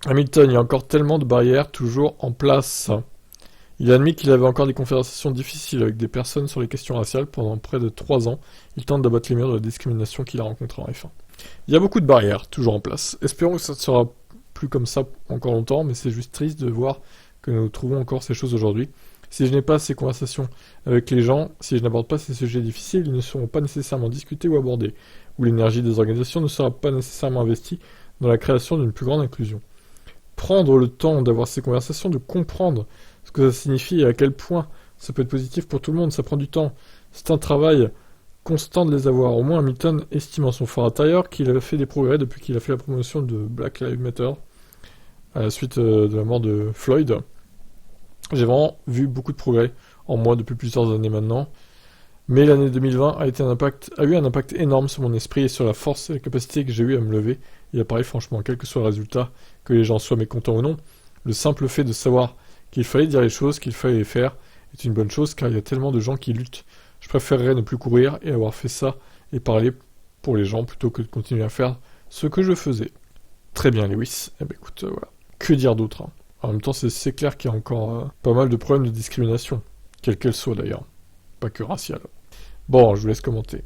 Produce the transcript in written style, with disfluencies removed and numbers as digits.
Hamilton, il y a encore tellement de barrières toujours en place. Il a admis qu'il avait encore des conversations difficiles avec des personnes sur les questions raciales pendant près de 3 ans. Il tente d'abattre les murs de la discrimination qu'il a rencontrée en F1. Il y a beaucoup de barrières toujours en place. Espérons que ça ne sera plus comme ça encore longtemps, mais c'est juste triste de voir que nous trouvons encore ces choses aujourd'hui. Si je n'ai pas ces conversations avec les gens, si je n'aborde pas ces sujets difficiles, ils ne seront pas nécessairement discutés ou abordés, ou l'énergie des organisations ne sera pas nécessairement investie dans la création d'une plus grande inclusion. Prendre le temps d'avoir ces conversations, de comprendre ce que ça signifie et à quel point ça peut être positif pour tout le monde, ça prend du temps. C'est un travail constant de les avoir. Au moins, Hamilton estime en son fort intérieur qu'il a fait des progrès depuis qu'il a fait la promotion de Black Lives Matter à la suite de la mort de Floyd. J'ai vraiment vu beaucoup de progrès en moi depuis plusieurs années maintenant. Mais l'année 2020 a eu un impact énorme sur mon esprit et sur la force et la capacité que j'ai eu à me lever et à parler franchement, quel que soit le résultat, que les gens soient mécontents ou non. Le simple fait de savoir qu'il fallait dire les choses, qu'il fallait les faire, est une bonne chose car il y a tellement de gens qui luttent. Je préférerais ne plus courir et avoir fait ça et parler pour les gens plutôt que de continuer à faire ce que je faisais. Très bien, Lewis. Eh ben écoute, voilà. Que dire d'autre, hein. En même temps, c'est clair qu'il y a encore pas mal de problèmes de discrimination, quelle qu'elle soit d'ailleurs, pas que raciale. Bon, je vous laisse commenter.